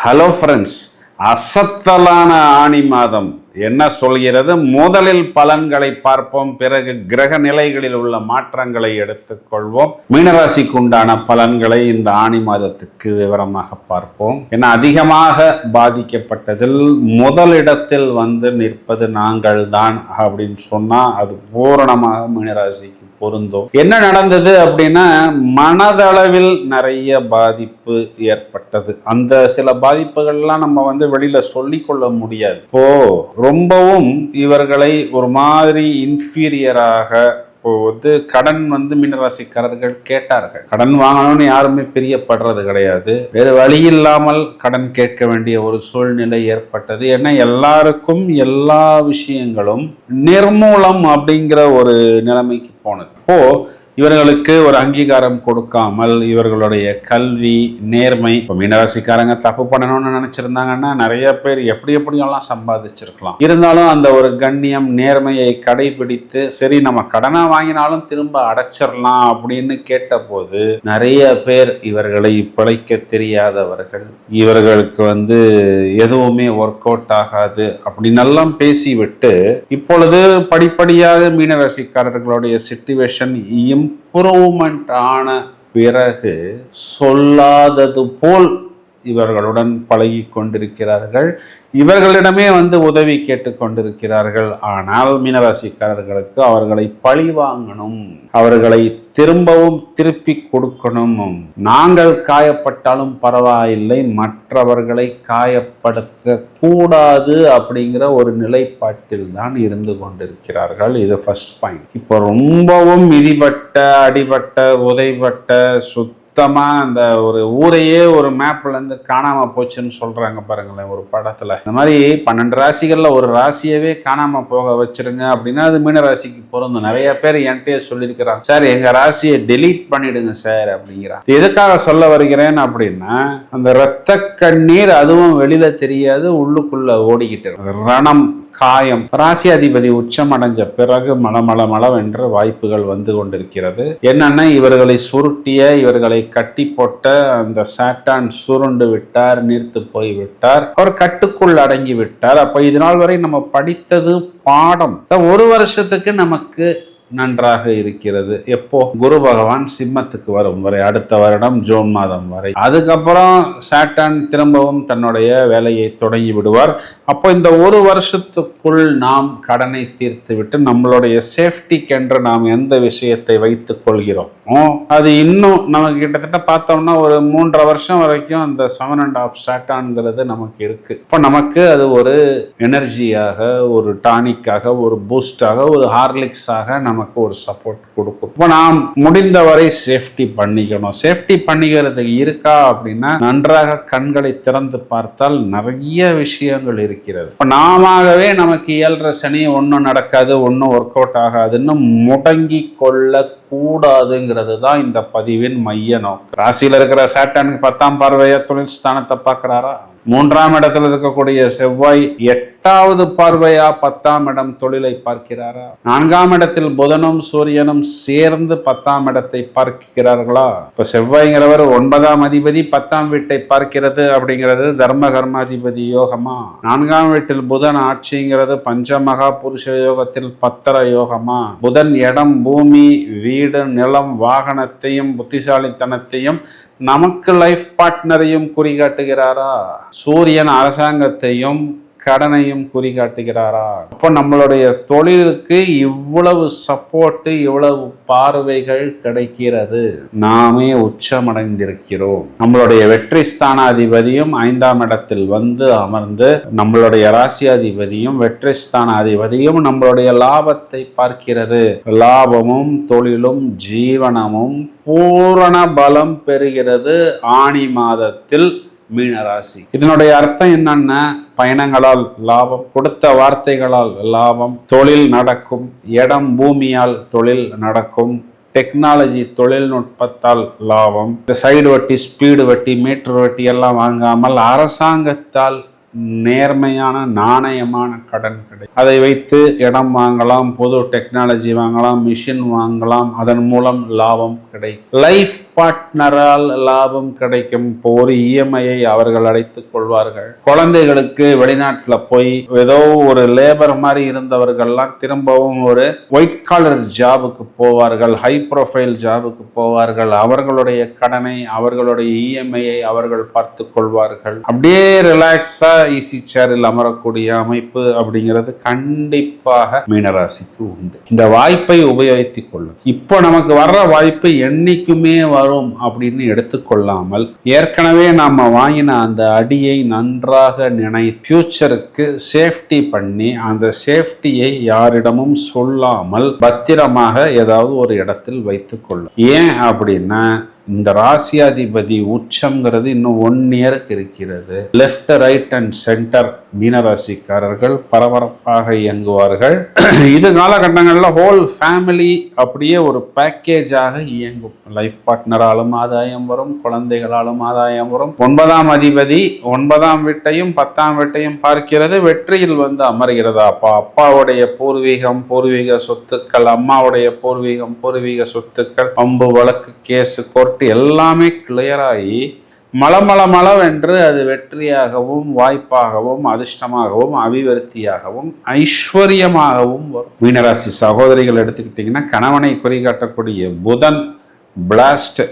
Hello friends, அசத்தலான ஆணி மாதம் என்ன சொல்கிறது? முதலில் பலன்களை பார்ப்போம், பிறகு கிரக நிலைகளில் உள்ள மாற்றங்களை எடுத்துக்கொள்வோம். மீனராசிக்கு உண்டான பலன்களை இந்த ஆணி மாதத்துக்கு விவரமாக பார்ப்போம். ஏன்னா அதிகமாக பாதிக்கப்பட்டதில் முதலிடத்தில் நிற்பது நாங்கள் தான் அப்படின்னு சொன்னா அது பூரணமாக மீனராசிக்கு பொருந்தும். என்ன நடந்தது அப்படின்னா, மனதளவில் நிறைய பாதிப்பு ஏற்பட்டது. அந்த சில பாதிப்புகள்லாம் நம்ம வெளியில சொல்லிக்கொள்ள முடியாது. இப்போ ரொம்பவும் இவர்களை ஒரு மாதிரி இன்ஃபீரியராக கடன் மீனராசிக்காரர்கள் கேட்டார்கள். கடன் வாங்கணும்னு யாருமே பிரியப்படுறது கிடையாது. வேறு வழி இல்லாமல் கடன் கேட்க வேண்டிய ஒரு சூழ்நிலை ஏற்பட்டது. ஏன்னா எல்லாருக்கும் எல்லா விஷயங்களும் நிர்மூலம் அப்படிங்கிற ஒரு நிலைமைக்கு போனது. இவர்களுக்கு ஒரு அங்கீகாரம் கொடுக்காமல் இவர்களுடைய கல்வி, நேர்மை, இப்போ மீனராசிக்காரங்க தப்பு பண்ணணும்னு நினைச்சிருந்தாங்கன்னா நிறைய பேர் எப்படியெல்லாம் சம்பாதிச்சிருக்கலாம். இருந்தாலும் அந்த ஒரு கண்ணியம், நேர்மையை கடைபிடித்து சரி நம்ம கடனை வாங்கினாலும் திரும்ப அடைச்சிடலாம் அப்படின்னு கேட்டபோது நிறைய பேர் இவர்களை பிழைக்க தெரியாதவர்கள், இவர்களுக்கு எதுவுமே ஒர்க் அவுட் ஆகாது அப்படின்னு எல்லாம் பேசிவிட்டு இப்பொழுது படிப்படியாக மீனராசிக்காரர்களுடைய சிச்சுவேஷன் இம்ப்ரூவ்மெண்ட் ஆன பிறகு சொல்லாதது போல் இவர்களுடன் பழகி கொண்டிருக்கிறார்கள். இவர்களிடமே உதவி கேட்டுக்கொண்டிருக்கிறார்கள். ஆனால் மீனராசிக்காரர்களுக்கு அவர்களை பழி வாங்கணும், அவர்களை திரும்பவும் திருப்பி கொடுக்கணும். நாங்கள் காயப்பட்டாலும் பரவாயில்லை, மற்றவர்களை காயப்படுத்த கூடாது அப்படிங்கிற ஒரு நிலைப்பாட்டில் தான் இருந்து கொண்டிருக்கிறார்கள். இது ஃபர்ஸ்ட் பாயிண்ட். இப்போ ரொம்பவும் மிதிப்பட்ட, அடிபட்ட, உதைப்பட்ட, சுத்தமா அந்த ஒரு ஊரையே ஒரு மேப்ல இருந்து காணாம போச்சுன்னு சொல்றாங்க பாருங்களேன் ஒரு படத்துல. இந்த மாதிரி 12 ராசிகள்ல ஒரு ராசியவே காணாம போக வச்சிருங்க அப்படின்னா அது மீன ராசிக்கு பொருந்தும். நிறைய பேர் என்கிட்டயே சொல்லியிருக்கிறாங்க, சார் எங்க ராசியை டெலீட் பண்ணிடுங்க சார் அப்படிங்கிறான். எதுக்காக சொல்ல வருகிறேன் அப்படின்னா, அந்த இரத்த கண்ணீர் அதுவும் வெளியில தெரியாது, உள்ளுக்குள்ள ஓடிக்கிட்டு ரணம், காயம். ராசி அதிபதி உச்சம் அடைஞ்ச பிறகு மளமளவென்ற வாய்ப்புகள் வந்து கொண்டிருக்கிறது. என்னன்னா, இவர்களை சுருட்டிய, இவர்களை கட்டி போட்ட அந்த சாட்டான் சுருண்டு விட்டார், நீர்த்து போய் விட்டார், அவர் கட்டுக்குள் அடங்கி விட்டார். அப்ப இது நாள் வரை நம்ம படித்தது பாடம் ஒரு வருஷத்துக்கு நமக்கு நன்றாக இருக்கிறது. எப்போ குரு பகவான் சிம்மத்துக்கு வரும் வரை, அடுத்த வருடம் ஜூன் மாதம் வரை. அதுக்கப்புறம் சாட்டான் திரும்பவும் தன்னுடைய வேலையை தொடங்கி விடுவார். அப்போ இந்த ஒரு வருஷத்துக்குள் நாம் கடனை தீர்த்து விட்டு நம்மளுடைய சேஃப்டிக்கென்று நாம் எந்த விஷயத்தை வைத்துக் கொள்கிறோம் அது இன்னும் நமக்கு கிட்டத்தட்ட பார்த்தோம்னா ஒரு 3.5 வருஷம் வரைக்கும் அந்த 7.5 சாட்டான்ங்கிறது நமக்கு இருக்கு. இப்போ நமக்கு அது ஒரு எனர்ஜியாக, ஒரு டானிக்காக, ஒரு பூஸ்டாக, ஒரு ஹார்லிக்ஸாக நமக்கு ஒரு சப்போர்ட் கொடுக்கும். இப்போ நாம் முடிந்தவரை சேஃப்டி பண்ணிக்கணும். சேஃப்டி பண்ணிக்கிறது இருக்கா அப்படின்னா, நன்றாக கண்களை திறந்து பார்த்தால் நிறைய விஷயங்கள் இருக்கிறது. இப்போ நாமவே நமக்கு 7.5 சனி ஒன்றும் நடக்காது, ஒன்றும் ஒர்க் அவுட் ஆகாதுன்னு முடங்கி கொள்ள கூடாதுங்கிறது தான் இந்த பதிவின் மைய நோக்கம். ராசியில இருக்கிற சாட்டானுக்கு 10ஆம் பார்வையா தொழில் ஸ்தானத்தை பார்க்கிறாரா? 3ஆம் இடத்துல இருக்கக்கூடிய செவ்வாய் 8வது பார்வையா 10ஆம் இடம் தொழிலை பார்க்கிறாரா? 4ஆம் இடத்தில் புதனும் சூரியனும் சேர்ந்து 10ஆம் இடத்தை பார்க்கிறார்களா? இப்ப செவ்வாய்ங்கிறவர் 9ஆம் அதிபதி 10ஆம் வீட்டை பார்க்கிறது அப்படிங்கிறது தர்ம கர்மாதிபதி யோகமா? 4ஆம் வீட்டில் புதன் ஆட்சிங்கிறது பஞ்சமகா புருஷ யோகத்தில் 10 யோகமா? புதன் இடம், பூமி, வீடு, நிலம், வாகனத்தையும் புத்திசாலித்தனத்தையும் நமக்கு லைஃப் பார்ட்னரையும் குறிகாட்டுகிறாரா? சூரியன் அரசாங்கத்தையும் கடனையும் குறிகாட்டுகிறாரா? அப்போ நம்மளுடைய தொழிலுக்கு இவ்வளவு சப்போர்ட், இவ்வளவு பார்வைகள் கிடைக்கிறது. நாமே உச்சமடைந்திருக்கிறோம். நம்மளுடைய வெற்றி ஸ்தானாதிபதியும் 5ஆம் இடத்தில் அமர்ந்து, நம்மளுடைய ராசியாதிபதியும் வெற்றி ஸ்தானாதிபதியும் நம்மளுடைய லாபத்தை பார்க்கிறது. லாபமும் தொழிலும் ஜீவனமும் பூரண பலம் பெறுகிறது ஆணி மாதத்தில் மீனராசி. இதனுடைய அர்த்தம் என்னன்னா, பயணங்களால் லாபம், கொடுத்த வார்த்தைகளால் லாபம், தொழில் நடக்கும், இடம் பூமியால் தொழில் நடக்கும், டெக்னாலஜி தொழில்நுட்பத்தால் லாபம், இந்த சைடு வட்டி, ஸ்பீடு வட்டி, மீட்டர் வட்டி எல்லாம் வாங்காமல் அரசாங்கத்தால் நேர்மையான நாணயமான கடன் கிடைக்கும். அதை வைத்து இடம் வாங்கலாம், பொது டெக்னாலஜி வாங்கலாம், மிஷின் வாங்கலாம், அதன் மூலம் லாபம் கிடைக்கும். லைஃப் பார்ட்னரால் லாபம் கிடைக்கும். இப்போ ஒரு இஎம்ஐயை அவர்கள் அடைத்துக் கொள்வார்கள். குழந்தைகளுக்கு வெளிநாட்டில் போய் ஏதோ ஒரு லேபர் மாதிரி இருந்தவர்கள்லாம் திரும்பவும் ஒரு ஒயிட் காலர் ஜாபுக்கு போவார்கள், ஹை ப்ரொஃபைல் ஜாபுக்கு போவார்கள். அவர்களுடைய கடனை, அவர்களுடைய இஎம்ஐயை அவர்கள் பார்த்து கொள்வார்கள். அப்படியே ரிலாக்ஸா ஈஸி சேரில் அமரக்கூடிய அமைப்பு அப்படிங்கிறது கண்டிப்பாக மீனராசிக்கு உண்டு. இந்த வாய்ப்பை உபயோகித்துக் கொள்ளும். இப்போ நமக்கு வர்ற வாய்ப்பு என்னைக்குமே வரும் அப்படின்னு எடுத்துக்கொள்ளாமல் ஏற்கனவே நாம வாங்கின அந்த அடியை நன்றாக ஃபியூச்சருக்கு சேஃப்டி பண்ணி அந்த சேஃப்டியை யாரிடமும் சொல்லாமல் பத்திரமாக ஏதாவது ஒரு இடத்தில் வைத்துக் கொள்ளும். ஏன் அப்படின்னா இந்த ராசியாதிபதி உச்சம்ங்கிறது இன்னும் 1 இயருக்கு இருக்கிறது. லெஃப்ட், ரைட் அண்ட் சென்டர் மீனராசிக்காரர்கள் பரபரப்பாக இயங்குவார்கள். இது காலகட்டங்களில் ஹோல் ஃபேமிலி அப்படியே ஒரு பேக்கேஜாக இயங்கும். லைஃப் பார்ட்னராலும் ஆதாயம் வரும், குழந்தைகளாலும் ஆதாயம் வரும். 9ஆம் அதிபதி 9ஆம் வீட்டையும் 10ஆம் வீட்டையும் பார்க்கிறது. வெற்றியில் வந்து அமர்கிறதா? அப்பாவுடைய பூர்வீக சொத்துக்கள், அம்மாவுடைய பூர்வீக சொத்துக்கள், பம்பு வழக்கு, கேஸ், கோர்ட் எல்லாமே கிளியர் ஆகி மளமளவென்று அது வெற்றியாகவும் வாய்ப்பாகவும் அதிர்ஷ்டமாகவும் அபிவிருத்தியாகவும் ஐஸ்வர்யமாகவும் வரும். மீனராசி சகோதரிகள் எடுத்துக்கிட்டீங்கன்னா கணவனை குறிகாட்டக்கூடிய புதன் பிளாஸ்ட்,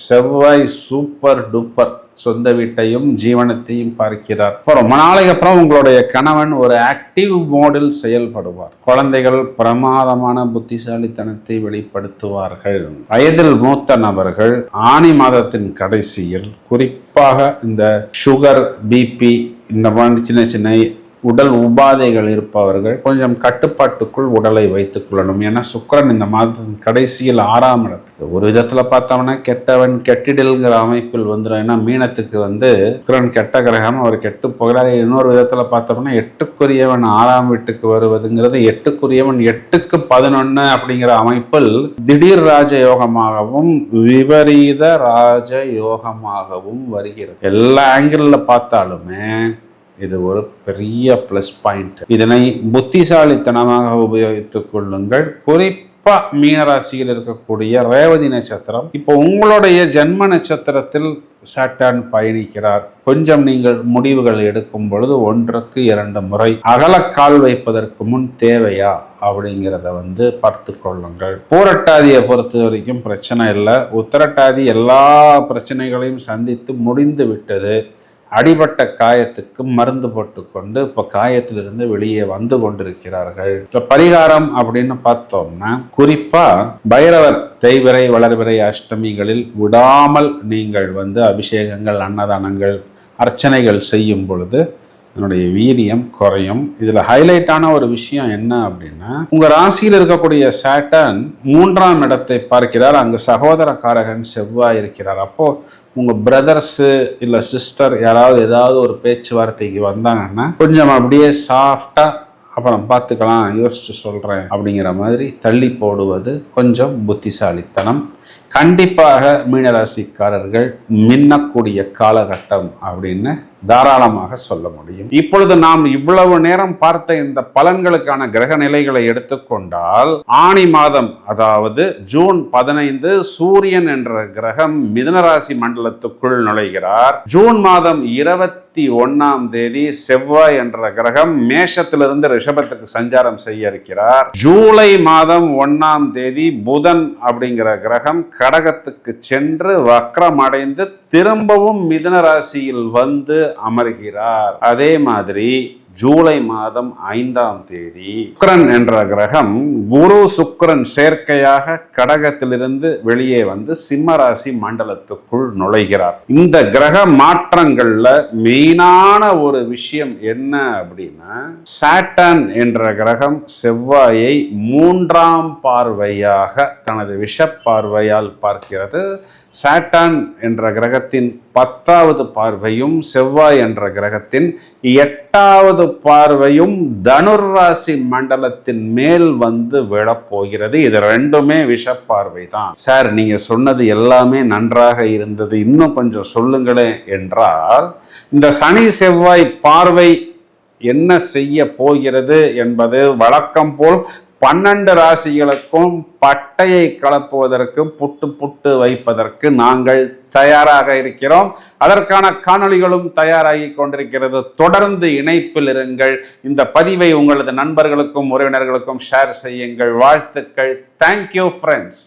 செவ்வாய் சூப்பர் டூப்பர் சொந்த வீட்டையும் ஜீவனத்தையும் பார்க்கிறார். ரொம்ப நாளைக்கு அப்புறம் உங்களுடைய கணவன் ஒரு ஆக்டிவ் மோடில் செயல்படுவார். குழந்தைகள் பிரமாதமான புத்திசாலித்தனத்தை வெளிப்படுத்துவார்கள். வயதில் மூத்த நபர்கள் ஆனி மாதத்தின் கடைசியில் குறிப்பாக இந்த சுகர், பிபி இந்த மாதிரி சின்ன சின்ன உடல் உபாதைகள் இருப்பவர்கள் கொஞ்சம் கட்டுப்பாட்டுக்குள் உடலை வைத்துக் கொள்ளணும். ஏன்னா சுக்கிரன் இந்த மாதத்தின் கடைசியில் 6ஆம் இடத்துல ஒரு விதத்துல பார்த்தோம்னா கெட்டவன் கெட்டிடல்ங்கிற அமைப்பில் வந்துடும். ஏன்னா மீனத்துக்கு வந்து சுக்கிரன் கெட்ட கிரகம், அவர் கெட்டு போகிறார். இன்னொரு விதத்துல பார்த்தோம்னா 8க்குரியவன் 6ஆம் வீட்டுக்கு வருவதுங்கிறது 8க்குரியவன் 8க்கு 11 அப்படிங்கிற அமைப்பில் திடீர் ராஜயோகமாகவும் விபரீத ராஜயோகமாகவும் வருகிறது. எல்லா ஆங்கிள் பார்த்தாலுமே இது ஒரு பெரிய பிளஸ் பாயிண்ட். இதனை புத்திசாலித்தனமாக உபயோகித்துக் கொள்ளுங்கள். குறிப்பா மீனராசியில் இருக்கக்கூடிய ரேவதி நட்சத்திரம், இப்போ உங்களுடைய ஜென்ம நட்சத்திரத்தில் சாட்டர்ன் பயணிக்கிறார். கொஞ்சம் நீங்கள் முடிவுகள் எடுக்கும் பொழுது 1க்கு 2 முறை அகலக்கால் வைப்பதற்கு முன் தேவையா அப்படிங்கிறத வந்து பார்த்து கொள்ளுங்கள். பூரட்டாதியை பொறுத்த வரைக்கும் பிரச்சனை இல்லை. உத்தரட்டாதி எல்லா பிரச்சனைகளையும் சந்தித்து முடிந்து விட்டது. அடிபட்ட காயத்துக்கு மருந்து போட்டுக்கொண்டு இப்போ காயத்திலிருந்து வெளியே வந்து கொண்டிருக்கிறார்கள். இப்போ பரிகாரம் அப்படின்னு பார்த்தோம்னா குறிப்பா பைரவர் தேய்பிறை வளர்பிறை அஷ்டமிகளில் விடாமல் நீங்கள் வந்து அபிஷேகங்கள், அன்னதானங்கள், அர்ச்சனைகள் செய்யும் பொழுது அதனுடைய வீரியம் குறையும். இதுல ஹைலைட்டான ஒரு விஷயம் என்ன அப்படின்னா, உங்க ராசியில் இருக்கக்கூடிய சாட்டர்ன் 3ஆம் இடத்தை பார்க்கிறார். அங்கு சகோதரக்காரகன் செவ்வாய் இருக்கிறார். அப்போ உங்க பிரதர்ஸு இல்லை சிஸ்டர் யாராவது ஏதாவது ஒரு பேச்சுவார்த்தைக்கு வந்தாங்கன்னா கொஞ்சம் அப்படியே சாஃப்டா அப்புறம் பார்த்துக்கலாம், யோசிச்சு சொல்றேன் அப்படிங்கிற மாதிரி தள்ளி போடுவது கொஞ்சம் புத்திசாலித்தனம். கண்டிப்பாக மீனராசிக்காரர்கள் மின்னக்கூடிய காலகட்டம் அப்படின்னு தாராளமாக சொல்ல முடியும். இப்பொழுது நாம் இவ்வளவு நேரம் பார்த்த இந்த பலன்களுக்கான கிரக நிலைகளை எடுத்துக்கொண்டால் ஆனி மாதம், அதாவது ஜூன் 15 சூரியன் என்ற கிரகம் மிதுனராசி மண்டலத்துக்குள் நுழைகிறார். ஜூன் மாதம் 21ஆம் தேதி செவ்வாய் என்ற கிரகம் மேஷத்திலிருந்து ரிஷபத்துக்கு சஞ்சாரம் செய்ய இருக்கிறார். ஜூலை மாதம் 1ஆம் தேதி புதன் அப்படிங்கிற கிரகம் கடகத்துக்கு சென்று வக்ரம் அடைந்து திரும்பவும் மிதுன ராசியில் வந்து அமர்கிறார். அதே மாதிரி ஜூலை மாதம் 5ஆம் தேதி சுக்கிரன் என்ற கிரகம் குரு சுக்கிரன் சேர்க்கையாக கடகத்திலிருந்து வெளியே வந்து சிம்ம ராசி மண்டலத்துக்குள் நுழைகிறார். இந்த கிரக மாற்றங்கள்ல மெயினான ஒரு விஷயம் என்ன அப்படின்னா, சாட்டர்ன் என்ற கிரகம் செவ்வாயை 3ஆம் பார்வையாக தனது விஷ பார்வையால் பார்க்கிறது. சாட்டர்ன் என்ற கிரகத்தின் 10வது பார்வையும் செவ்வாய் என்ற கிரகத்தின் 8வது பார்வையும் தனுர் ராசி மண்டலத்தின் மேல் வந்து விழப்போகிறது. இது ரெண்டுமே விஷப்பார்வை தான். சார், நீங்க சொன்னது எல்லாமே நன்றாக இருந்தது, இன்னும் கொஞ்சம் சொல்லுங்களேன் என்றால், இந்த சனி செவ்வாய் பார்வை என்ன செய்ய போகிறது என்பது வழக்கம் போல் 12 ராசிகளுக்கும் பட்டையை கலப்புவதற்கு, புட்டு புட்டு வைப்பதற்கு நாங்கள் தயாராக இருக்கிறோம். அதற்கான காணொளிகளும் தயாராகி கொண்டிருக்கிறது. தொடர்ந்து இணைப்பில் இருங்கள். இந்த பதிவை உங்களது நண்பர்களுக்கும் உறவினர்களுக்கும் ஷேர் செய்யுங்கள். வாழ்த்துக்கள். Thank you friends.